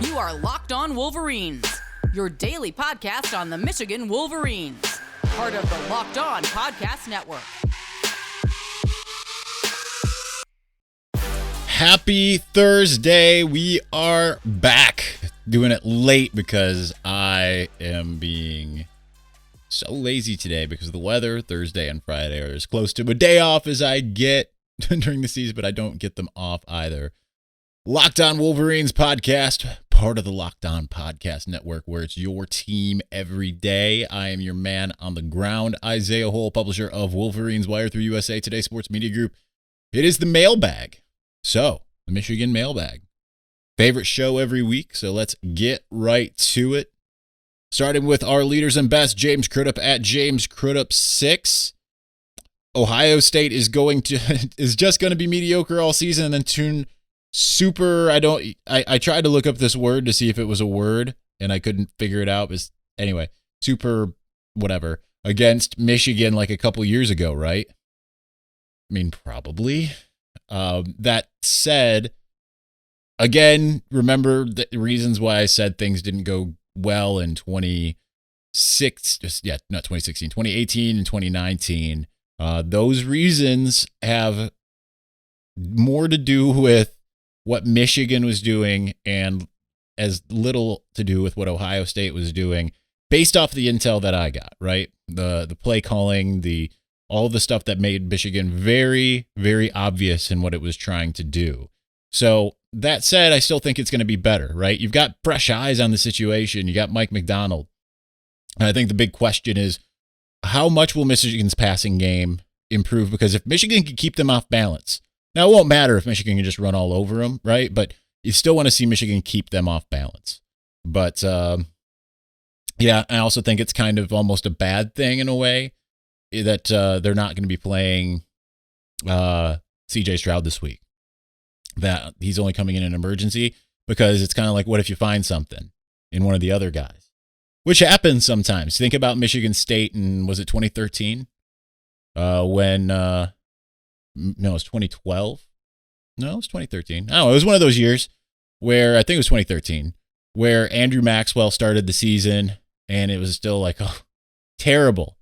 You are Locked On Wolverines, your daily podcast on the Michigan Wolverines, part of the Locked On Podcast Network. Happy Thursday. We are back. Doing it late because I am being so lazy today because of the weather. Thursday and Friday are as close to a day off as I get during the season, but I don't get them off either. Locked On Wolverines podcast, part of the Locked On Podcast Network, where it's your team every day. I am your man on the ground, Isaiah Hole, publisher of Wolverines Wire through USA Today Sports Media Group. It is the mailbag. So, the Michigan Mailbag. Favorite show every week, so let's get right to it. Starting with our leaders and best, James Crudup at James Crudup6. Ohio State is just going to be mediocre all season and then tune super. I tried to look up this word to see if it was a word and I couldn't figure it out. But anyway, super whatever against Michigan like a couple years ago, right? I mean, probably. That said, again, remember the reasons why I said things didn't go well in 2018 and 2019. Those reasons have more to do with what Michigan was doing and as little to do with what Ohio State was doing based off the intel that I got, right? The play calling, all the stuff that made Michigan very, very obvious in what it was trying to do. So that said, I still think it's going to be better, right? You've got fresh eyes on the situation. You got Mike McDonald. And I think the big question is, how much will Michigan's passing game improve? Because if Michigan can keep them off balance, now it won't matter if Michigan can just run all over them, right? But you still want to see Michigan keep them off balance. But yeah, I also think it's kind of almost a bad thing in a way that they're not going to be playing C.J. Stroud this week. That he's only coming in an emergency because it's kind of like, what if you find something in one of the other guys? Which happens sometimes. Think about Michigan State in, was it 2013? No, it was 2012. No, it was 2013. I don't know. It was one of those years where, I think it was 2013, where Andrew Maxwell started the season and it was still like, oh, terrible.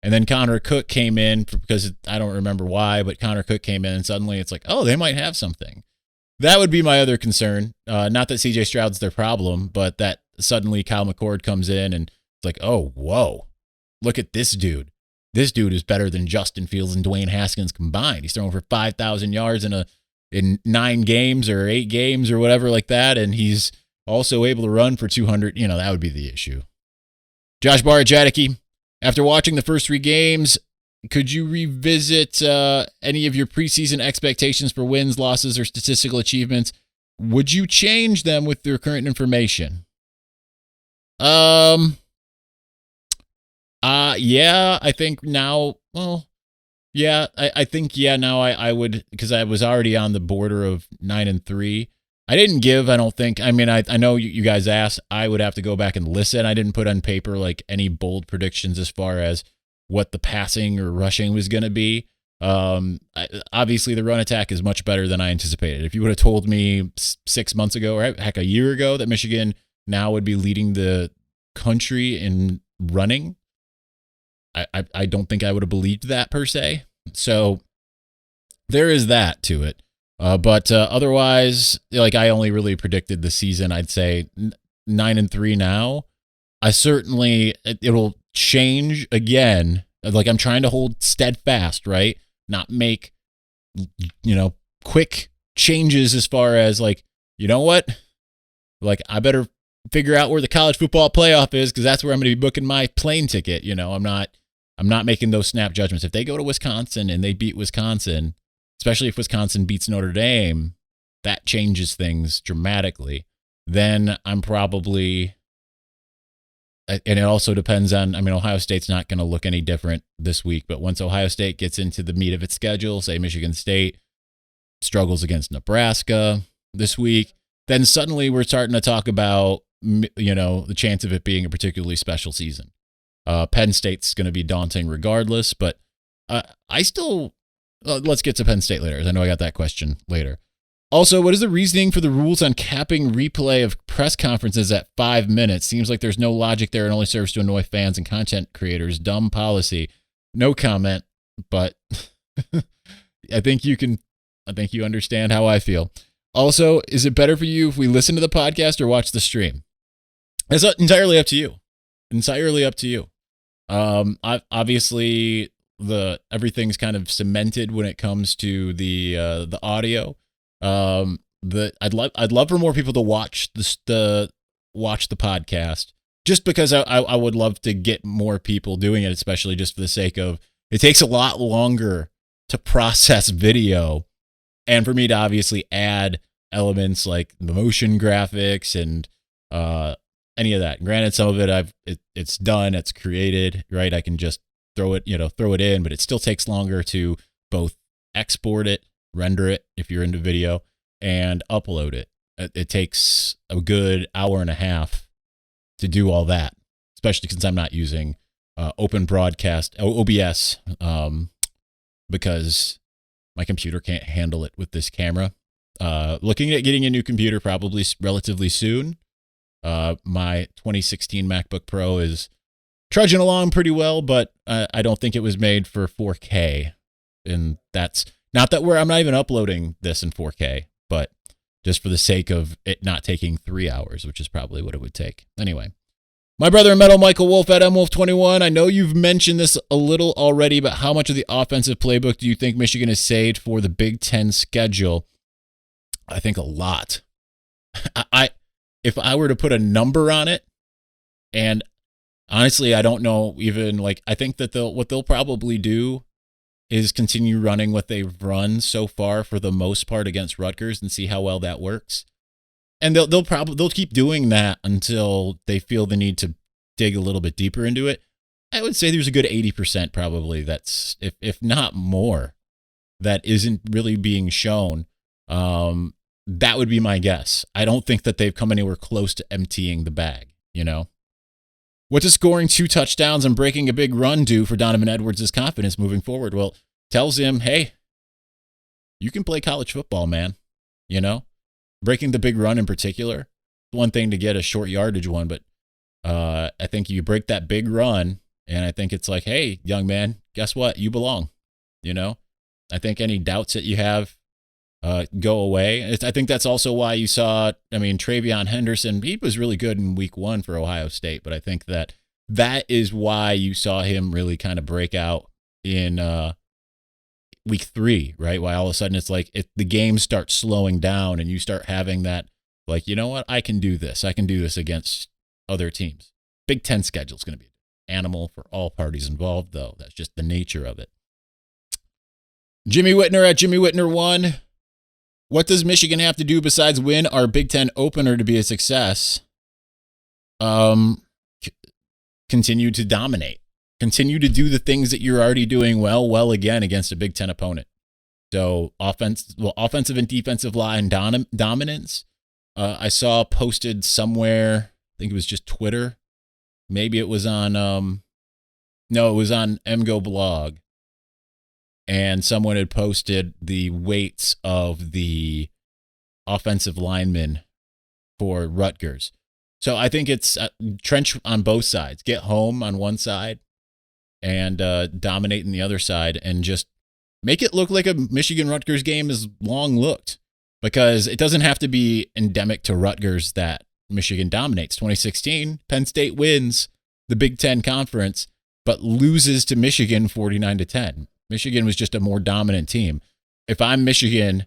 And then Connor Cook came in because I don't remember why, but Connor Cook came in and suddenly it's like, oh, they might have something. That would be my other concern. Not that CJ Stroud's their problem, but that suddenly Kyle McCord comes in and it's like, oh, whoa, look at this dude. This dude is better than Justin Fields and Dwayne Haskins combined. He's thrown for 5,000 yards in 9 games or 8 games or whatever like that. And he's also able to run for 200. That would be the issue. Josh Barajadicki. After watching the first 3 games, could you revisit any of your preseason expectations for wins, losses, or statistical achievements? Would you change them with your current information? Yeah, I think now, I think now I would, because I was already on the border of 9-3. I didn't give, I don't think. I mean, I know you guys asked. I would have to go back and listen. I didn't put on paper like any bold predictions as far as what the passing or rushing was going to be. Obviously, the run attack is much better than I anticipated. If you would have told me 6 months ago, or heck, a year ago, that Michigan now would be leading the country in running, I don't think I would have believed that per se. So there is that to it. But otherwise, like, I only really predicted the season, I'd say 9-3 now. It'll change again. Like, I'm trying to hold steadfast, right? Not make, quick changes as far as like, you know what? Like, I better figure out where the college football playoff is because that's where I'm going to be booking my plane ticket. I'm not making those snap judgments. If they go to Wisconsin and they beat Wisconsin, especially if Wisconsin beats Notre Dame, that changes things dramatically. Then I'm probably, and it also depends on, Ohio State's not going to look any different this week, but once Ohio State gets into the meat of its schedule, say Michigan State struggles against Nebraska this week, then suddenly we're starting to talk about, the chance of it being a particularly special season. Penn State's going to be daunting regardless, but I still, let's get to Penn State later, as I know I got that question later. Also, what is the reasoning for the rules on capping replay of press conference is at 5 minutes. Seems like there's no logic there and only serves to annoy fans and content creators. Dumb policy. No comment, but I think you understand how I feel. Also, is it better for you if we listen to the podcast or watch the stream? It's entirely up to you. Entirely up to you. Obviously everything's kind of cemented when it comes to the audio. I'd love for more people to watch the podcast, just because I would love to get more people doing it, especially just for the sake of it takes a lot longer to process video, and for me to obviously add elements like the motion graphics and any of that. Granted, some of it it's done, it's created, right? I can just throw it in, but it still takes longer to both export it, render it if you're into video, and upload it. It takes a good hour and a half to do all that, especially since I'm not using Open Broadcast, OBS, because my computer can't handle it with this camera. Looking at getting a new computer probably relatively soon. My 2016 MacBook Pro is trudging along pretty well, but I don't think it was made for 4K. And that's not that I'm not even uploading this in 4K, but just for the sake of it not taking 3 hours, which is probably what it would take. Anyway, my brother in metal, Michael Wolf at MWolf21. I know you've mentioned this a little already, but how much of the offensive playbook do you think Michigan has saved for the Big Ten schedule? I think a lot. If I were to put a number on it, and honestly, I don't know even, like, I think that what they'll probably do is continue running what they've run so far for the most part against Rutgers and see how well that works. And they'll keep doing that until they feel the need to dig a little bit deeper into it. I would say there's a good 80% probably that's, if not more, that isn't really being shown. That would be my guess. I don't think that they've come anywhere close to emptying the bag, you know? What does scoring 2 touchdowns and breaking a big run do for Donovan Edwards' confidence moving forward? Well, tells him, hey, you can play college football, man. You know? Breaking the big run in particular, one thing to get a short yardage one, but I think you break that big run, and I think it's like, hey, young man, guess what? You belong. You know? I think any doubts that you have go away. I think that's also why you saw, Travion Henderson, he was really good in week 1 for Ohio State, but I think that is why you saw him really kind of break out in week 3, right? Why all of a sudden it's like the game starts slowing down and you start having that, like, you know what? I can do this. I can do this against other teams. Big Ten schedule is going to be an animal for all parties involved, though. That's just the nature of it. Jimmy Whitner at Jimmy Whitner 1. What does Michigan have to do besides win our Big Ten opener to be a success? Continue to dominate. Continue to do the things that you're already doing well again against a Big Ten opponent. So offensive and defensive line dominance. I saw posted somewhere, I think it was just Twitter. Maybe it was on, it was on MGO blog. And someone had posted the weights of the offensive linemen for Rutgers. So I think it's trench on both sides. Get home on one side and dominate in the other side, and just make it look like a Michigan-Rutgers game is long looked, because it doesn't have to be endemic to Rutgers that Michigan dominates. 2016, Penn State wins the Big Ten Conference, but loses to Michigan 49-10. Michigan was just a more dominant team. If I'm Michigan,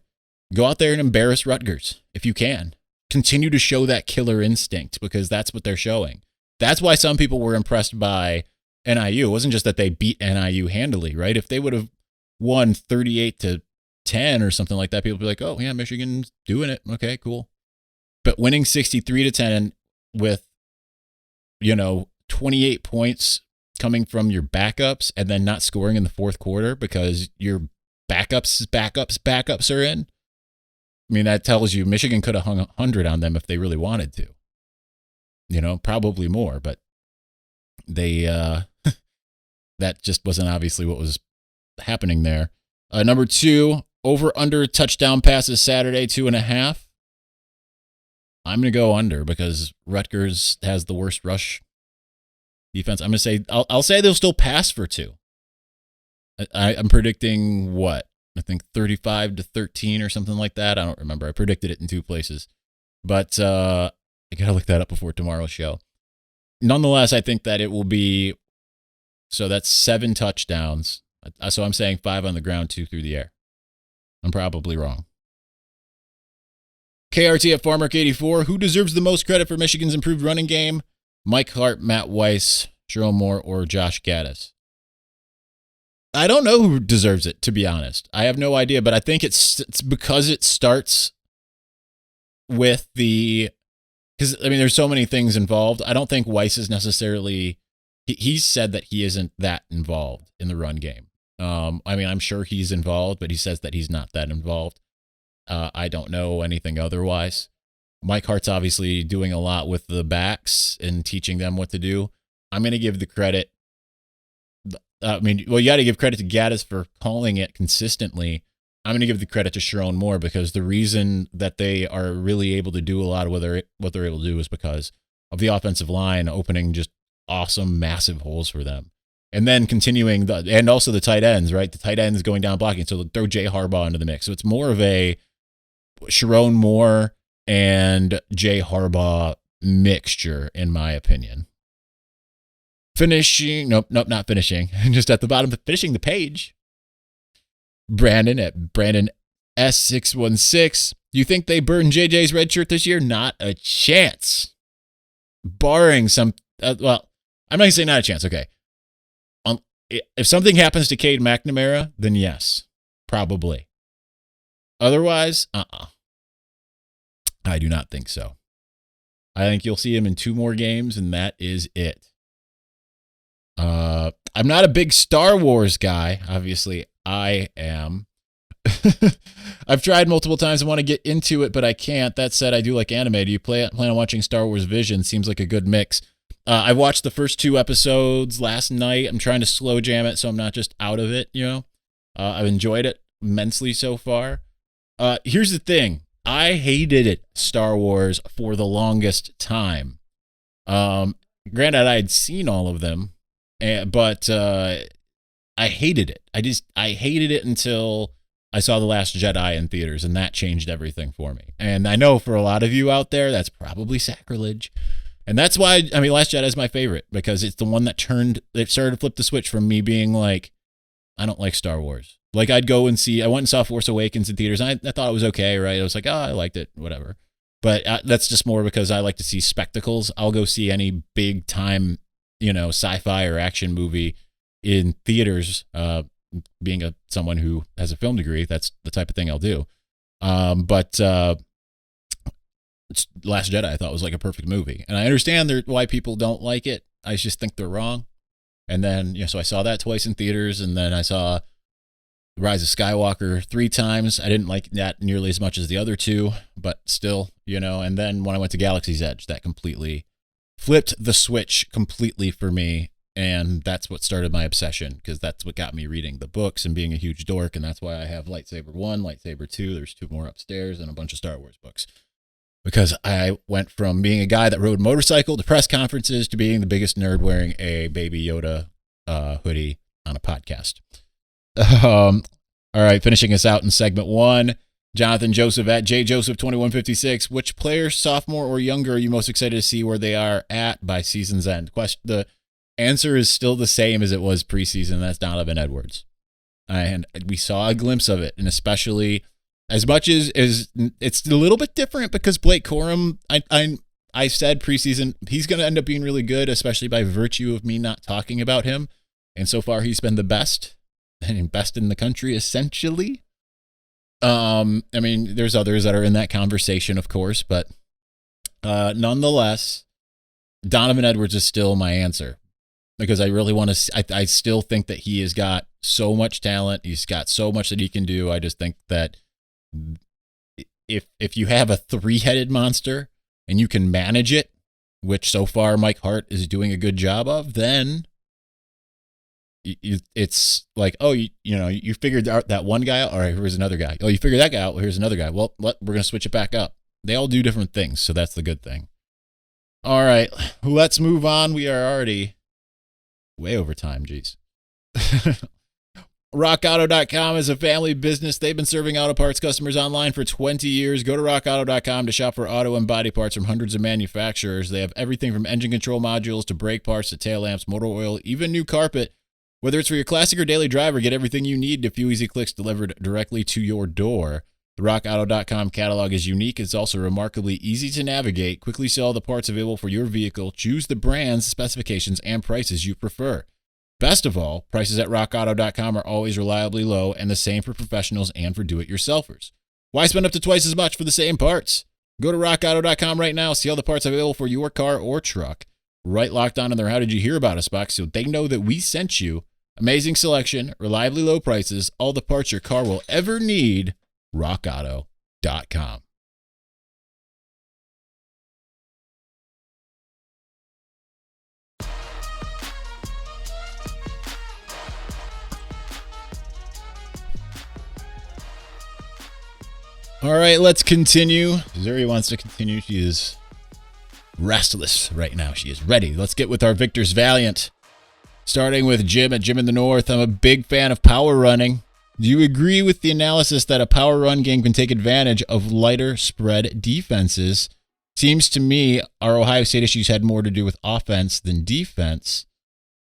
go out there and embarrass Rutgers if you can. Continue to show that killer instinct, because that's what they're showing. That's why some people were impressed by NIU. It wasn't just that they beat NIU handily, right? If they would have won 38-10 or something like that, people would be like, oh, yeah, Michigan's doing it. Okay, cool. But winning 63-10 with, 28 points coming from your backups and then not scoring in the fourth quarter because your backups are in. That tells you Michigan could have hung 100 on them if they really wanted to. Probably more, but they that just wasn't obviously what was happening there. Number 2, over under touchdown passes Saturday, 2.5. I'm going to go under because Rutgers has the worst rush defense. I'm going to say, I'll say they'll still pass for 2. I'm predicting what? I think 35-13 or something like that. I don't remember. I predicted it in 2 places. But I got to look that up before tomorrow's show. Nonetheless, I think that it will be, so that's 7 touchdowns. So I'm saying 5 on the ground, 2 through the air. I'm probably wrong. KRT at FarmRK84. Who deserves the most credit for Michigan's improved running game? Mike Hart, Matt Weiss, Jerome Moore, or Josh Gaddis? I don't know who deserves it, to be honest. I have no idea, but I think it's because it starts with because, I mean, there's so many things involved. I don't think Weiss is necessarily, he's said that he isn't that involved in the run game. I mean, I'm sure he's involved, but he says that he's not that involved. I don't know anything otherwise. Mike Hart's obviously doing a lot with the backs and teaching them what to do. I'm going to give the credit. I mean, well, you got to give credit to Gaddis for calling it consistently. I'm going to give the credit to Sharon Moore because the reason that they are really able to do a lot of what they're able to do is because of the offensive line opening just awesome, massive holes for them. And then continuing, and also the tight ends, right? The tight ends going down blocking. So they'll throw Jay Harbaugh into the mix. So it's more of a Sharon Moore and Jay Harbaugh mixture, in my opinion. Finishing, nope, not finishing. Just at the bottom, finishing the page. Brandon at Brandon S616. Do you think they burn JJ's red shirt this year? Not a chance. Barring some, well, I'm not going to say not a chance. Okay. If something happens to Cade McNamara, then yes, probably. Otherwise, I do not think so. I think you'll see him in 2 more games, and that is it. I'm not a big Star Wars guy. Obviously, I am. I've tried multiple times. I want to get into it, but I can't. That said, I do like anime. Do you plan on watching Star Wars Vision? Seems like a good mix. I watched the first 2 episodes last night. I'm trying to slow jam it so I'm not just out of it, you know. I've enjoyed it immensely so far. Here's the thing. I hated it, Star Wars, for the longest time. Granted, I had seen all of them, but I hated it. I hated it until I saw The Last Jedi in theaters, and that changed everything for me. And I know for a lot of you out there, that's probably sacrilege. And that's why, I mean, Last Jedi is my favorite, because it's the one that started to flip the switch from me being like, I don't like Star Wars. Like, I went and saw Force Awakens in theaters, and I thought it was okay, right? I was like, I liked it, whatever. But that's just more because I like to see spectacles. I'll go see any big time, sci-fi or action movie in theaters. Being someone who has a film degree, that's the type of thing I'll do. But Last Jedi I thought was like a perfect movie, and I understand why people don't like it. I just think they're wrong. And then so I saw that twice in theaters, and then I saw The Rise of Skywalker 3 times. I didn't like that nearly as much as the other 2, but still, And then when I went to Galaxy's Edge, that completely flipped the switch completely for me. And that's what started my obsession, because that's what got me reading the books and being a huge dork. And that's why I have Lightsaber 1, Lightsaber 2. There's 2 more upstairs and a bunch of Star Wars books. Because I went from being a guy that rode motorcycle to press conferences to being the biggest nerd wearing a Baby Yoda hoodie on a podcast. All right, finishing us out in segment 1. Jonathan Joseph at JJoseph2156. Which player, sophomore or younger, are you most excited to see where they are at by season's end? The answer is still the same as it was preseason. That's Donovan Edwards. And we saw a glimpse of it, and especially as much as it's a little bit different because Blake Corum, I said preseason, he's going to end up being really good, especially by virtue of me not talking about him. And so far, he's been the best, and best in the country, essentially. I mean, there's others that are in that conversation, of course, but nonetheless, Donovan Edwards is still my answer. Because I really want to, I still think that he has got so much talent. He's got so much that he can do. I just think that if you have a 3-headed monster and you can manage it, which so far Mike Hart is doing a good job of, then it's like, you figured out that one guy out. All right, here's another guy. Oh, you figured that guy out. Well, here's another guy. Well, we're going to switch it back up. they all do different things, so that's the good thing. All right, let's move on. We are already way over time, geez. RockAuto.com is a family business. They've been serving auto parts customers online for 20 years. Go to RockAuto.com to shop for auto and body parts from hundreds of manufacturers. They have everything from engine control modules to brake parts to tail lamps, motor oil, even new carpet. Whether it's for your classic or daily driver, get everything you need in a few easy clicks delivered directly to your door. The RockAuto.com catalog is unique. It's also remarkably easy to navigate. Quickly see all the parts available for your vehicle. Choose the brands, specifications, and prices you prefer. Best of all, prices at RockAuto.com are always reliably low and the same for professionals and for do-it-yourselfers. Why spend up to twice as much for the same parts? Go to RockAuto.com right now. See all the parts available for your car or truck. Right locked on in their How Did You Hear About Us box so they know that we sent you. Amazing selection, reliably low prices, all the parts your car will ever need. RockAuto.com. All right, let's continue. Zuri wants to continue. She is restless right now. She is ready. Let's get with our Victor's Valiant. Starting with Jim at Jim in the North. I'm a big fan of power running. Do you agree with the analysis that a power run game can take advantage of lighter spread defenses? Seems to me our Ohio State issues had more to do with offense than defense.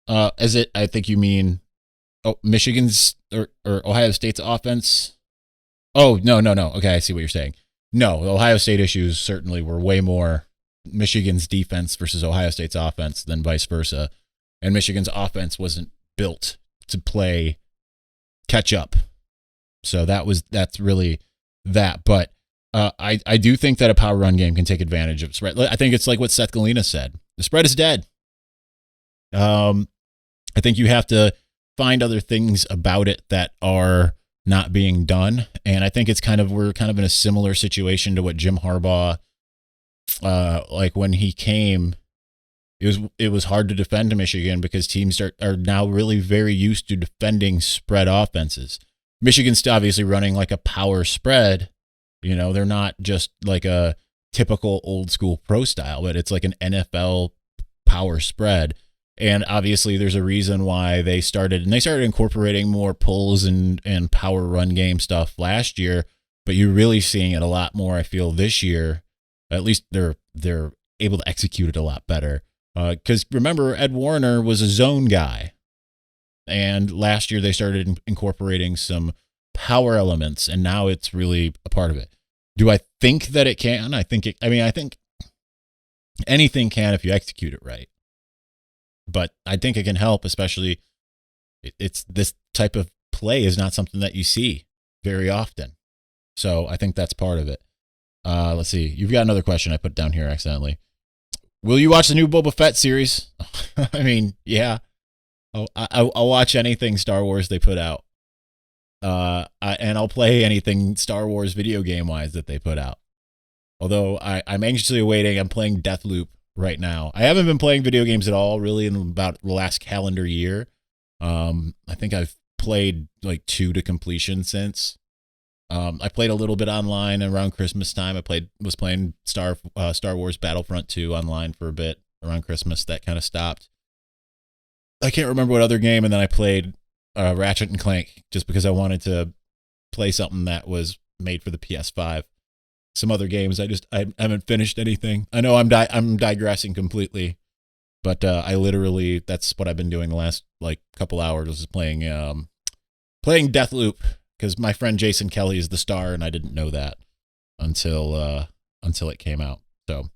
I think you mean Michigan's or Ohio State's offense? Oh, no. Okay, I see what you're saying. No, the Ohio State issues certainly were way more Michigan's defense versus Ohio State's offense than vice versa. And Michigan's offense wasn't built to play catch up. So that's really that. But I do think that a power run game can take advantage of spread. I think it's like what Seth Galina said. The spread is dead. I think you have to find other things about it that are not being done. And I think we're kind of in a similar situation to what Jim Harbaugh, like when he came, it was hard to defend Michigan because teams are now really very used to defending spread offenses. Michigan's obviously running like a power spread. You know, they're not just like a typical old school pro style, but it's like an NFL power spread. And obviously there's a reason why they started incorporating more pulls and power run game stuff last year, but you're really seeing it a lot more, I feel, this year. At least they're able to execute it a lot better. Because remember, Ed Warner was a zone guy. And last year they started incorporating some power elements, and now it's really a part of it. Do I think that it can? I think anything can if you execute it right. But I think it can help, especially it's this type of play is not something that you see very often. So I think that's part of it. Let's see. You've got another question I put down here accidentally. Will you watch the new Boba Fett series? I mean, yeah. I'll watch anything Star Wars they put out. And I'll play anything Star Wars video game wise that they put out. Although I'm anxiously awaiting. I'm playing Deathloop right now. I haven't been playing video games at all really in about the last calendar year. I think I've played like 2 to completion since. I played a little bit online around Christmas time. Was playing Star Wars Battlefront 2 online for a bit around Christmas. That kind of stopped. I can't remember what other game, and then I played Ratchet and Clank just because I wanted to play something that was made for the PS5. Some other games, I haven't finished anything. I know I'm digressing completely, but I literally, that's what I've been doing the last like couple hours, is playing Deathloop, because my friend Jason Kelly is the star, and I didn't know that until it came out. So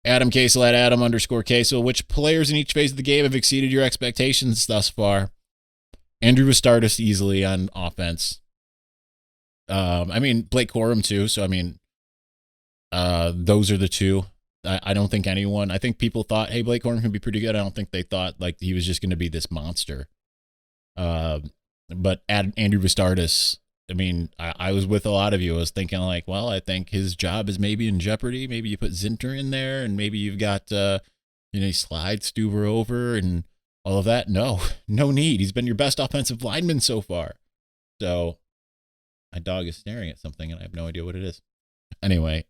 Adam Casel at Adam_Casel. Which players in each phase of the game have exceeded your expectations thus far? Andrew Vastardis easily on offense. I mean, Blake Corum too. So, I mean, those are the two. I don't think anyone, I think people thought, hey, Blake Corum can be pretty good. I don't think they thought like he was just going to be this monster. But Andrew Vastardis, I mean, I was with a lot of you. I was thinking like, well, I think his job is maybe in jeopardy. Maybe you put Zinter in there, and maybe you've got, he slides Stuver over and all of that. No need. He's been your best offensive lineman so far. So my dog is staring at something, and I have no idea what it is. Anyway,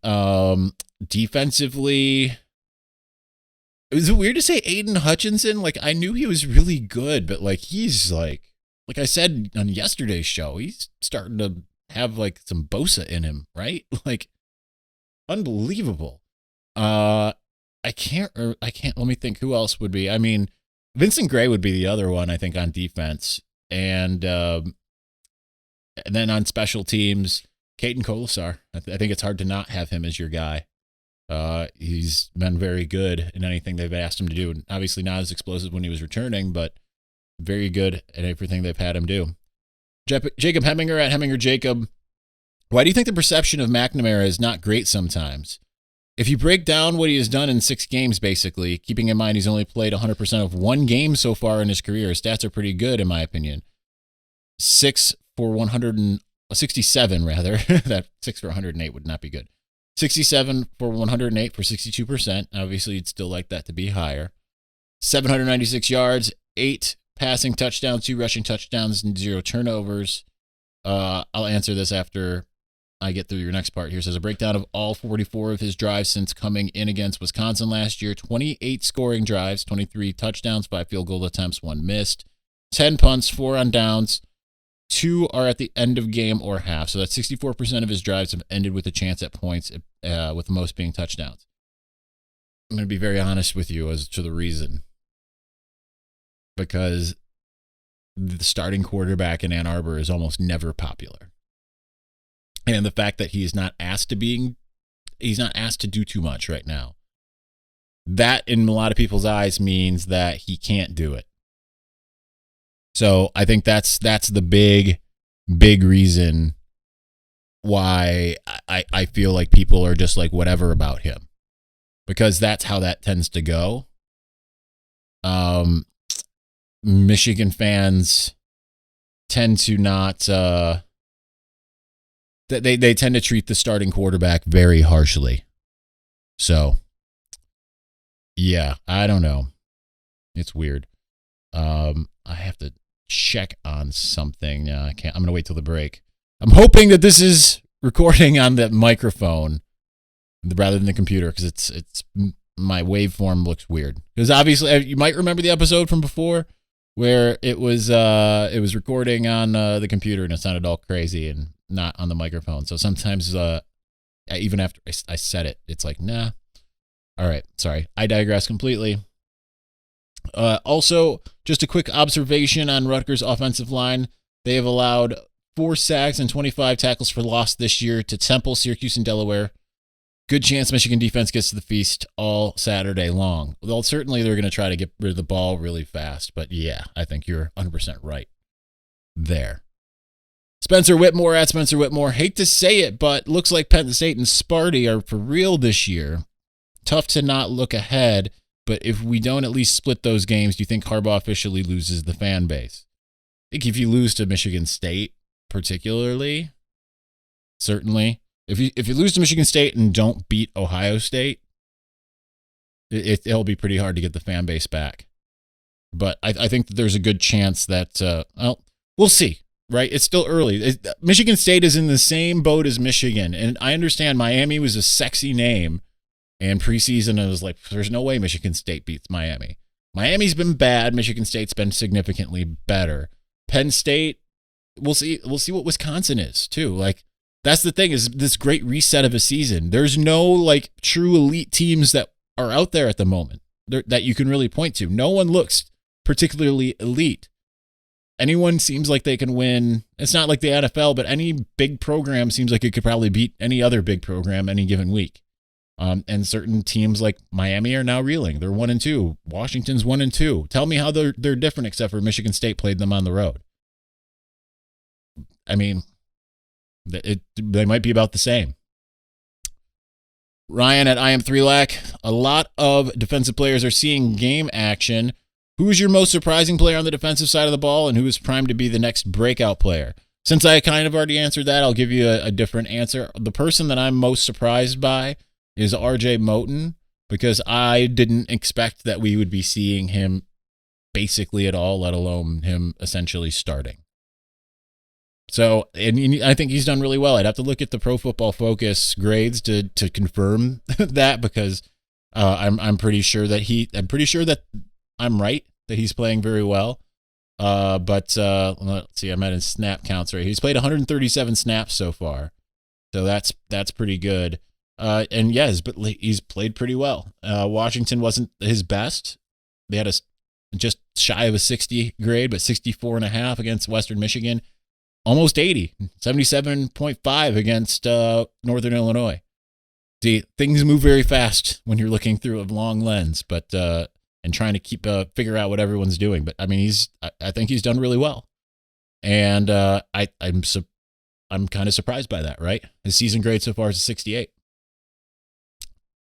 defensively, is it weird to say Aiden Hutchinson? Like, I knew he was really good, but like he's like I said on yesterday's show, he's starting to have like some Bosa in him, right? Like, unbelievable. I can't. Let me think. Who else would be? I mean, Vincent Gray would be the other one, I think, on defense, and then on special teams, Caden Colasar. I think it's hard to not have him as your guy. He's been very good in anything they've asked him to do. And obviously not as explosive when he was returning, but very good at everything they've had him do. Jacob Heminger at Heminger Jacob. Why do you think the perception of McNamara is not great sometimes? If you break down what he has done in 6 games, basically, keeping in mind he's only played 100% of 1 game so far in his career, his stats are pretty good, in my opinion. 6 for 167, rather. That 6 for 108 would not be good. 67 for 108 for 62%. Obviously, you'd still like that to be higher. 796 yards, 8 passing touchdowns, 2 rushing touchdowns, and 0 turnovers. I'll answer this after I get through your next part here. It says a breakdown of all 44 of his drives since coming in against Wisconsin last year. 28 scoring drives, 23 touchdowns, 5 field goal attempts, 1 missed. 10 punts, 4 on downs. 2 are at the end of game or half. So that's 64% of his drives have ended with a chance at points, with most being touchdowns. I'm going to be very honest with you as to the reason. Because the starting quarterback in Ann Arbor is almost never popular. And the fact that he's not asked to do too much right now. That, in a lot of people's eyes, means that he can't do it. So I think that's the big reason why I feel like people are just like whatever about him, because that's how that tends to go. Michigan fans tend to not they tend to treat the starting quarterback very harshly. So yeah, I don't know. It's weird. I have to check on something. I'm going to wait till the break. I'm hoping that this is recording on the microphone rather than the computer, because it's my waveform looks weird. Because obviously, you might remember the episode from before where it was recording on the computer and it sounded all crazy and not on the microphone. So sometimes even after I said it, it's like, nah. All right, sorry. I digress completely. Also, just a quick observation on Rutgers' offensive line. They have allowed 4 sacks and 25 tackles for loss this year to Temple, Syracuse, and Delaware. Good chance Michigan defense gets to the feast all Saturday long. Well, certainly they're going to try to get rid of the ball really fast, but yeah, I think you're 100% right there. Spencer Whitmore at Spencer Whitmore. Hate to say it, but looks like Penn State and Sparty are for real this year. Tough to not look ahead. But if we don't at least split those games, do you think Harbaugh officially loses the fan base? I think if you lose to Michigan State, particularly, certainly. If you lose to Michigan State and don't beat Ohio State, it'll be pretty hard to get the fan base back. But I think that there's a good chance that, we'll see, right? It's still early. Michigan State is in the same boat as Michigan. And I understand Miami was a sexy name. And preseason, it was like, there's no way Michigan State beats Miami. Miami's been bad. Michigan State's been significantly better. Penn State, we'll see what Wisconsin is, too. Like, that's the thing, is this great reset of a season. There's no, like, true elite teams that are out there at the moment that you can really point to. No one looks particularly elite. Anyone seems like they can win. It's not like the NFL, but any big program seems like it could probably beat any other big program any given week. And certain teams like Miami are now reeling. They're 1-2. Washington's 1-2. Tell me how they're different, except for Michigan State played them on the road. I mean, they might be about the same. Ryan at I am 3lac. A lot of defensive players are seeing game action. Who is your most surprising player on the defensive side of the ball, and who is primed to be the next breakout player? Since I kind of already answered that, I'll give you a different answer. The person that I'm most surprised by is RJ Moton, because I didn't expect that we would be seeing him basically at all, let alone him essentially starting. So, and I think he's done really well. I'd have to look at the Pro Football Focus grades to confirm that, because I'm pretty sure that I'm right, that he's playing very well. But let's see, I'm at his snap counts right. He's played 137 snaps so far, so that's pretty good. And yes, but he's played pretty well. Washington wasn't his best. They had just shy of a 60 grade, but 64.5 against Western Michigan. Almost 80, 77.5 against Northern Illinois. See, things move very fast when you're looking through a long lens, but and trying to figure out what everyone's doing. But I mean, I think he's done really well, and I'm kind of surprised by that. Right, his season grade so far is a 68,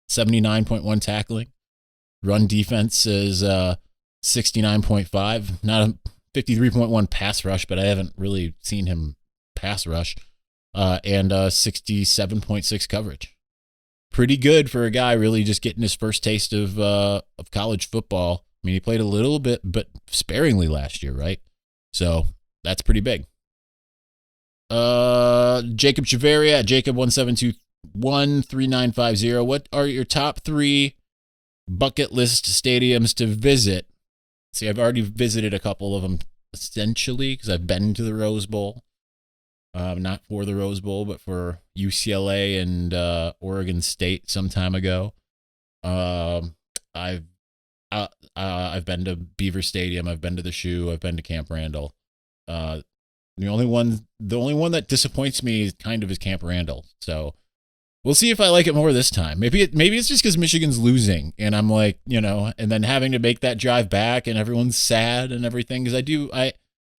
79.1 tackling, run defense is 69.5, not a 53.1 pass rush, but I haven't really seen him pass rush, and 67.6 coverage. Pretty good for a guy really just getting his first taste of college football. I mean, he played a little bit, but sparingly last year, right? So that's pretty big. Jacob Chavaria at Jacob17213950. What are your top 3 bucket list stadiums to visit? See, I've already visited a couple of them, essentially, because I've been to the Rose Bowl. Not for the Rose Bowl, but for UCLA and Oregon State some time ago. I've been to Beaver Stadium. I've been to the Shoe. I've been to Camp Randall. The only one that disappoints me is Camp Randall. So we'll see if I like it more this time. Maybe it's just because Michigan's losing, and I'm like, and then having to make that drive back, and everyone's sad and everything. Because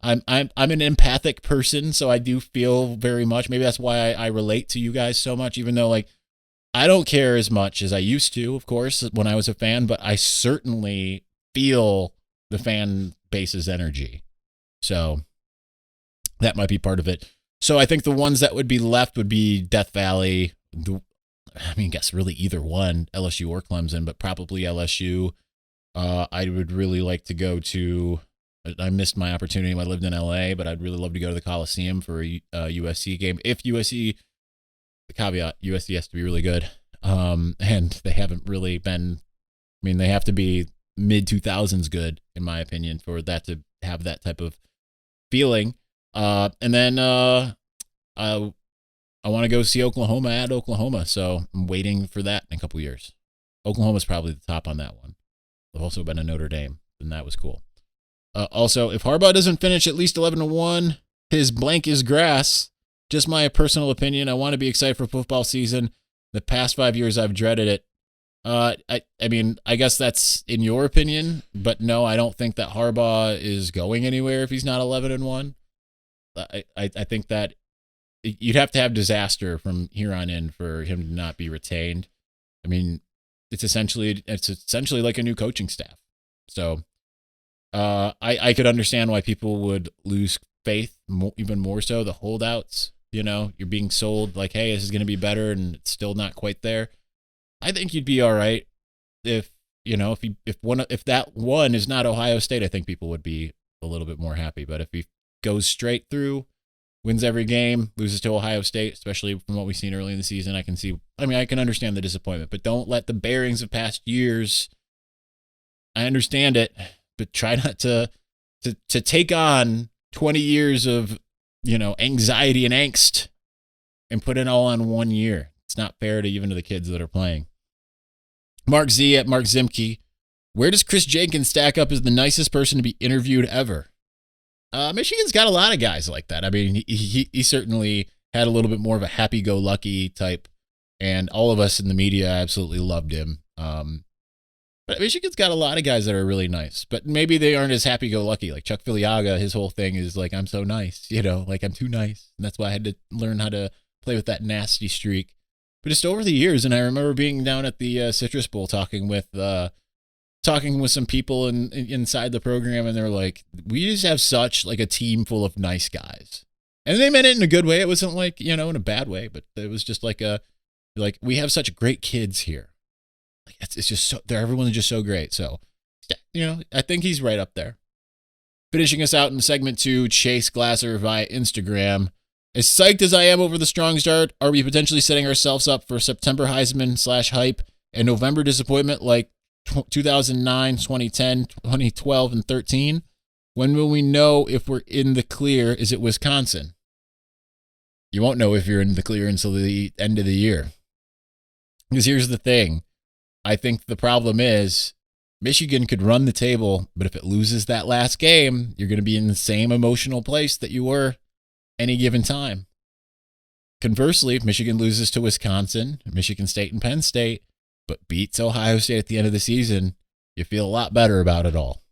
I'm an empathic person, so I do feel very much. Maybe that's why I relate to you guys so much, even though like I don't care as much as I used to, of course, when I was a fan. But I certainly feel the fan base's energy, so that might be part of it. So I think the ones that would be left would be Death Valley. I guess really either one, LSU or Clemson, but probably LSU. I would really like to go to. I missed my opportunity when I lived in LA, but I'd really love to go to the Coliseum for a USC game. If USC, the caveat, USC has to be really good, and they haven't really been. I mean, they have to be mid 2000s good, in my opinion, for that to have that type of feeling. And then I want to go see Oklahoma at Oklahoma, so I'm waiting for that in a couple years. Oklahoma's probably the top on that one. I've also been to Notre Dame, and that was cool. Also, if Harbaugh doesn't finish at least 11-1, his blank is grass. Just my personal opinion. I want to be excited for football season. The past 5 years, I've dreaded it. I mean, I guess that's in your opinion, but no, I don't think that Harbaugh is going anywhere if he's not 11-1. I think that you'd have to have disaster from here on in for him to not be retained. I mean, it's essentially like a new coaching staff. So I could understand why people would lose faith even more so. The holdouts, you're being sold like, hey, this is going to be better, and it's still not quite there. I think you'd be all right if that one is not Ohio State. I think people would be a little bit more happy. But if he goes straight through, wins every game, loses to Ohio State, especially from what we've seen early in the season, I can understand the disappointment, but don't let the bearings of past years. I understand it, but try not to take on 20 years of, anxiety and angst and put it all on 1 year. It's not fair to even to the kids that are playing. Mark Z at Mark Zimke. Where does Chris Jenkins stack up as the nicest person to be interviewed ever? Michigan's got a lot of guys like that. I mean, he certainly had a little bit more of a happy-go-lucky type, and all of us in the media absolutely loved him. But Michigan's got a lot of guys that are really nice, but maybe they aren't as happy-go-lucky. Like Chuck Filiaga, his whole thing is like, I'm so nice, like I'm too nice, and that's why I had to learn how to play with that nasty streak. But just over the years, and I remember being down at the Citrus Bowl talking with some people inside the program, and they're like, we just have such like a team full of nice guys. And they meant it in a good way. It wasn't like, in a bad way, but it was just like we have such great kids here. Like it's just so, everyone's just so great. So, I think he's right up there. Finishing us out in segment 2, Chase Glasser via Instagram. As psyched as I am over the strong start, are we potentially setting ourselves up for September Heisman/hype and November disappointment like 2009, 2010, 2012, and 13? When will we know if we're in the clear? Is it Wisconsin? You won't know if you're in the clear until the end of the year. Because here's the thing. I think the problem is Michigan could run the table, but if it loses that last game, you're going to be in the same emotional place that you were any given time. Conversely, if Michigan loses to Wisconsin, Michigan State, and Penn State, but beats Ohio State at the end of the season, you feel a lot better about it all.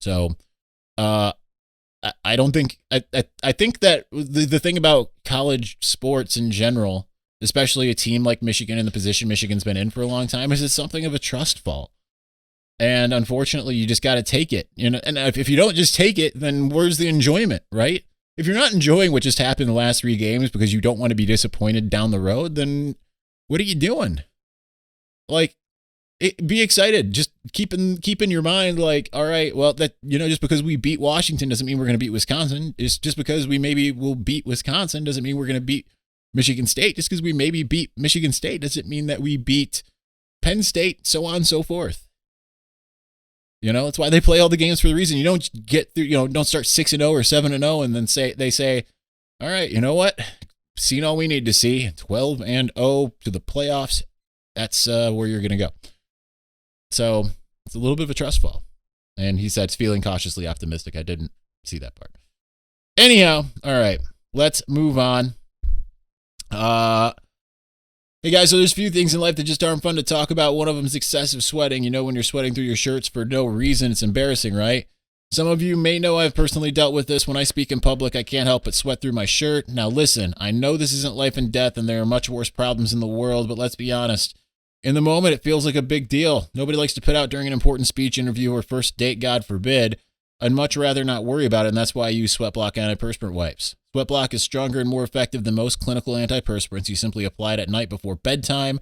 So, I don't think, I think that the thing about college sports in general, especially a team like Michigan in the position Michigan's been in for a long time, is it's something of a trust fall. And unfortunately, you just got to take it. And if you don't just take it, then where's the enjoyment, right? If you're not enjoying what just happened in the last 3 games because you don't want to be disappointed down the road, then what are you doing? Like, be excited. Just keep in your mind, like, all right, well, that, just because we beat Washington doesn't mean we're going to beat Wisconsin. It's just because we maybe will beat Wisconsin doesn't mean we're going to beat Michigan State. Just because we maybe beat Michigan State doesn't mean that we beat Penn State, so on and so forth. That's why they play all the games for the reason. You don't get through, don't start 6-0 or 7-0 and then they say, all right, you know what? Seen all we need to see. 12-0 to the playoffs. That's where you're going to go. So it's a little bit of a trust fall. And he said, feeling cautiously optimistic. I didn't see that part. Anyhow, all right, let's move on. Hey guys, so there's a few things in life that just aren't fun to talk about. One of them is excessive sweating. When you're sweating through your shirts for no reason, it's embarrassing, right? Some of you may know I've personally dealt with this. When I speak in public, I can't help but sweat through my shirt. Now listen, I know this isn't life and death and there are much worse problems in the world, but let's be honest. In the moment, it feels like a big deal. Nobody likes to put out during an important speech, interview, or first date, God forbid. I'd much rather not worry about it, and that's why I use SweatBlock antiperspirant wipes. SweatBlock is stronger and more effective than most clinical antiperspirants. You simply apply it at night before bedtime,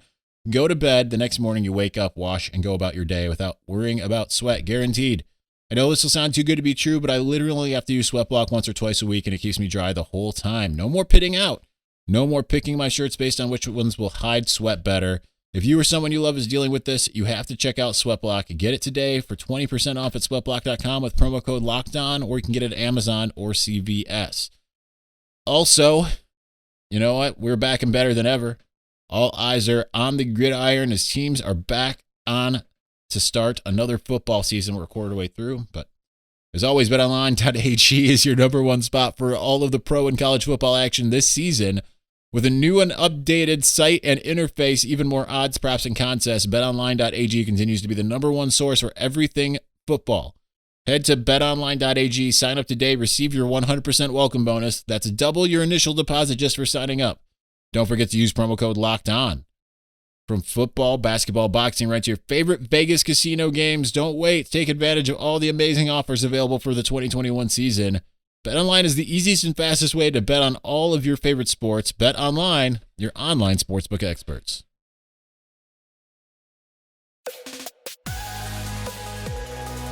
go to bed, the next morning you wake up, wash, and go about your day without worrying about sweat, guaranteed. I know this will sound too good to be true, but I literally have to use SweatBlock once or twice a week, and it keeps me dry the whole time. No more pitting out. No more picking my shirts based on which ones will hide sweat better. If you or someone you love is dealing with this, you have to check out SweatBlock. Get it today for 20% off at sweatblock.com with promo code LOCKEDON, or you can get it at Amazon or CVS. Also, you know what? We're back and better than ever. All eyes are on the gridiron as teams are back on to start another football season. We're a quarter way through, but as always, BetOnline.ag is your number one spot for all of the pro and college football action this season. With a new and updated site and interface, even more odds, props, and contests, BetOnline.ag continues to be the number one source for everything football. Head to BetOnline.ag, sign up today, receive your 100% welcome bonus. That's double your initial deposit just for signing up. Don't forget to use promo code LOCKEDON. From football, basketball, boxing, right to your favorite Vegas casino games, don't wait. Take advantage of all the amazing offers available for the 2021 season. BetOnline is the easiest and fastest way to bet on all of your favorite sports. BetOnline, your online sportsbook experts.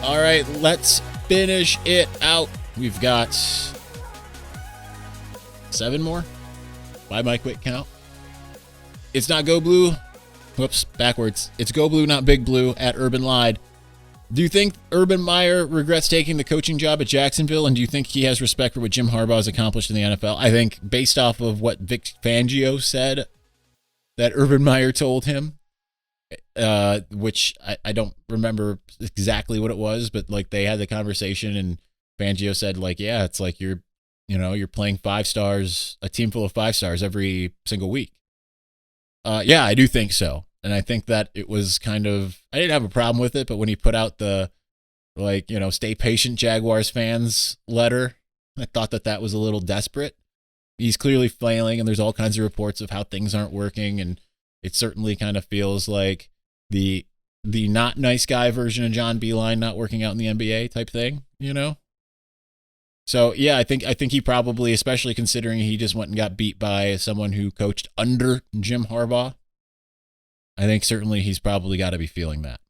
All right, let's finish it out. We've got 7 more by my quick count. It's not Go Blue. Whoops, backwards. It's Go Blue, not Big Blue at Urban Lied. Do you think Urban Meyer regrets taking the coaching job at Jacksonville, and do you think he has respect for what Jim Harbaugh has accomplished in the NFL? I think based off of what Vic Fangio said that Urban Meyer told him, which I don't remember exactly what it was, but like they had the conversation and Fangio said like, yeah, it's like you're playing 5 stars, a team full of 5 stars every single week. Yeah, I do think so. And I think that it was kind of, I didn't have a problem with it, but when he put out the, stay patient Jaguars fans letter, I thought that was a little desperate. He's clearly flailing, and there's all kinds of reports of how things aren't working, and it certainly kind of feels like the not nice guy version of John Beilein not working out in the NBA type thing, So, yeah, I think he probably, especially considering he just went and got beat by someone who coached under Jim Harbaugh, I think certainly he's probably got to be feeling that.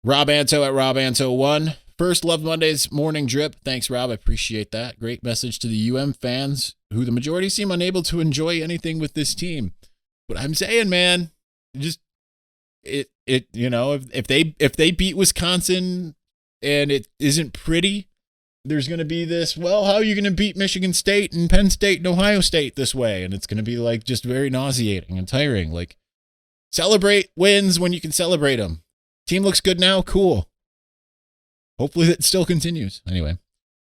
Rob Anto at Rob Anto 1. First, love Monday's morning drip. Thanks, Rob. I appreciate that. Great message to the UM fans, who the majority seem unable to enjoy anything with this team. But I'm saying, man, just if they beat Wisconsin and it isn't pretty, there's going to be this, well, how are you going to beat Michigan State and Penn State and Ohio State this way? And it's going to be like just very nauseating and tiring. Like, celebrate wins when you can celebrate them. Team looks good now. Cool. Hopefully it still continues. Anyway.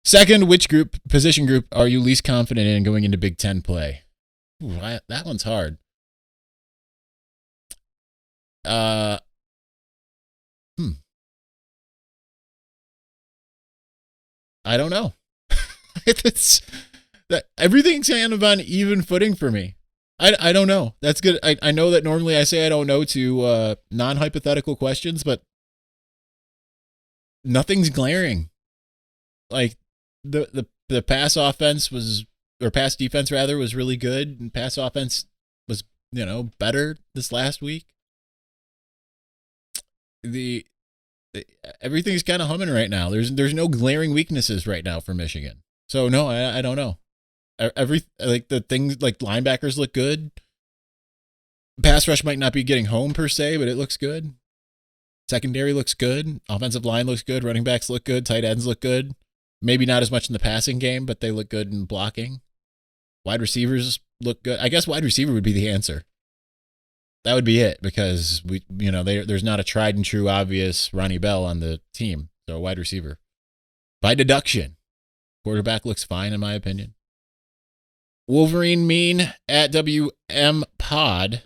Second, which position group are you least confident in going into Big Ten play? Ooh, that one's hard. I don't know. Everything's kind of on even footing for me. I don't know. That's good. I know that normally I say I don't know to non-hypothetical questions, but nothing's glaring. Like the pass offense pass defense rather was really good, and pass offense was, better this last week. Everything's kind of humming right now. There's no glaring weaknesses right now for Michigan. So no, I don't know. The things like linebackers look good. Pass rush might not be getting home per se, but it looks good. Secondary looks good. Offensive line looks good. Running backs look good. Tight ends look good. Maybe not as much in the passing game, but they look good in blocking. Wide receivers look good. I guess wide receiver would be the answer. That would be it, because there's not a tried and true obvious Ronnie Bell on the team. So wide receiver. By deduction, quarterback looks fine in my opinion. Wolverine Mean at WM Pod.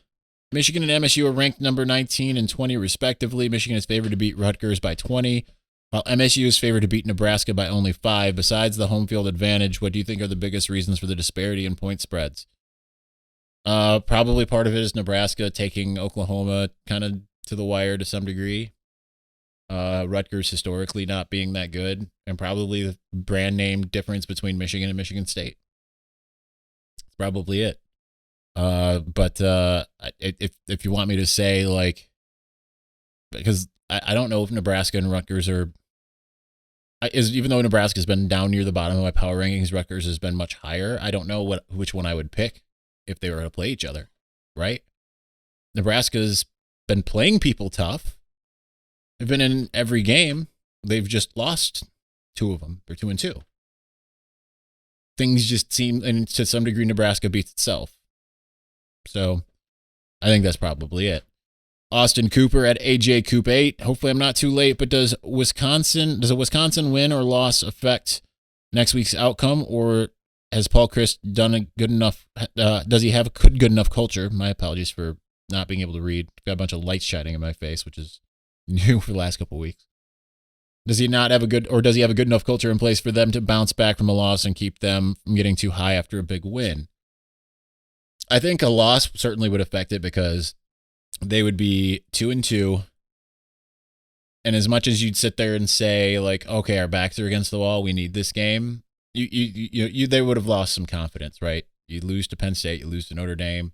Michigan and MSU are ranked number 19 and 20 respectively. Michigan is favored to beat Rutgers by 20, while MSU is favored to beat Nebraska by only 5. Besides the home field advantage, what do you think are the biggest reasons for the disparity in point spreads? Probably part of it is Nebraska taking Oklahoma kind of to the wire to some degree. Rutgers historically not being that good, and probably the brand name difference between Michigan and Michigan State. That's probably it. But if you want me to say, like, because I don't know if Nebraska and Rutgers even though Nebraska's been down near the bottom of my power rankings, Rutgers has been much higher. I don't know which one I would pick if they were to play each other, right? Nebraska's been playing people tough. They've been in every game. They've just lost 2 of them. They're 2-2. Things just seem, and to some degree, Nebraska beats itself. So I think that's probably it. Austin Cooper at AJ Coop 8. Hopefully I'm not too late, but does a Wisconsin win or loss affect next week's outcome, or has Paul Chryst done a good enough? Does he have a good enough culture? My apologies for not being able to read. I've got a bunch of lights shining in my face, which is new for the last couple of weeks. Does he have a good enough culture in place for them to bounce back from a loss and keep them from getting too high after a big win? I think a loss certainly would affect it, because they would be 2-2. And as much as you'd sit there and say, like, okay, our backs are against the wall, we need this game, they would have lost some confidence, right? You lose to Penn State, you lose to Notre Dame.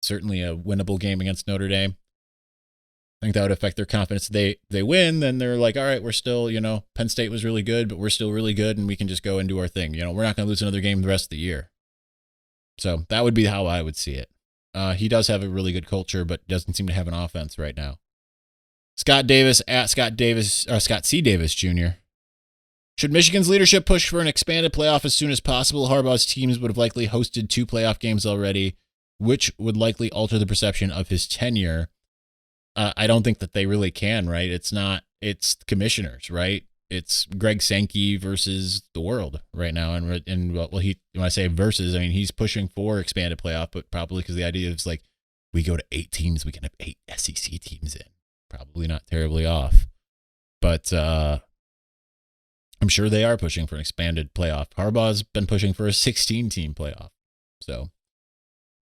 Certainly a winnable game against Notre Dame. I think that would affect their confidence. They win, then they're like, all right, we're still, Penn State was really good, but we're still really good, and we can just go and do our thing. We're not going to lose another game the rest of the year. So that would be how I would see it. He does have a really good culture, but doesn't seem to have an offense right now. Scott Davis at Scott C. Davis Jr. Should Michigan's leadership push for an expanded playoff as soon as possible? Harbaugh's teams would have likely hosted 2 playoff games already, which would likely alter the perception of his tenure. I don't think that they really can, right? It's commissioners, right? It's Greg Sankey versus the world right now. And when I say versus, I mean, he's pushing for expanded playoff, but probably because the idea is like, we go to 8 teams, we can have 8 SEC teams in. Probably not terribly off. But I'm sure they are pushing for an expanded playoff. Harbaugh's been pushing for a 16-team playoff. So,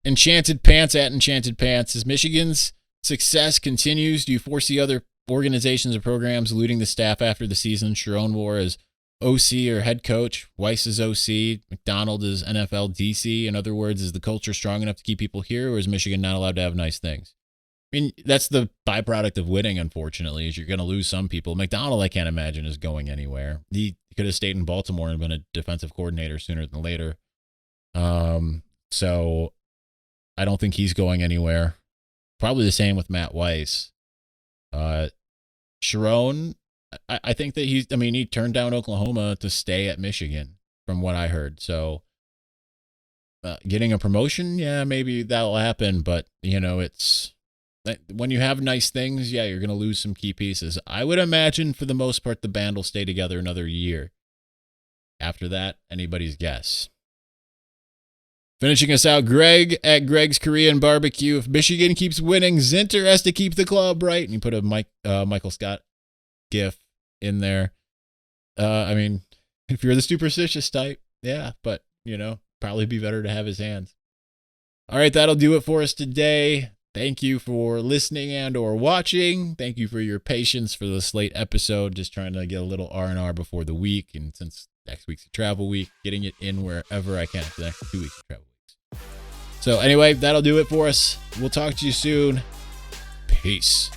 Enchanted Pants at Enchanted Pants. As Michigan's success continues, do you foresee other organizations or programs looting the staff after the season? Sharon War as OC or head coach, Weiss is OC, McDonald is NFL DC. In other words, is the culture strong enough to keep people here, or is Michigan not allowed to have nice things? mean, that's the byproduct of winning, unfortunately, is you're going to lose some people. McDonald, I can't imagine, is going anywhere. He could have stayed in Baltimore and been a defensive coordinator sooner than later. So I don't think he's going anywhere. Probably the same with Matt Weiss. Sharon, I think that he turned down Oklahoma to stay at Michigan, from what I heard. So getting a promotion, yeah, maybe that'll happen. But, it's when you have nice things, yeah, you're going to lose some key pieces. I would imagine for the most part, the band will stay together another year. After that, anybody's guess. Finishing us out, Greg at Greg's Korean Barbecue. If Michigan keeps winning, Zinter has to keep the club right. And he put a Michael Scott gif in there. If you're the superstitious type, yeah, but, probably be better to have his hands. All right, that'll do it for us today. Thank you for listening and or watching. Thank you for your patience for the Slate episode. Just trying to get a little R&R before the week. And since next week's a travel week, getting it in wherever I can for the next 2 weeks of travel weeks. So anyway, that'll do it for us. We'll talk to you soon. Peace.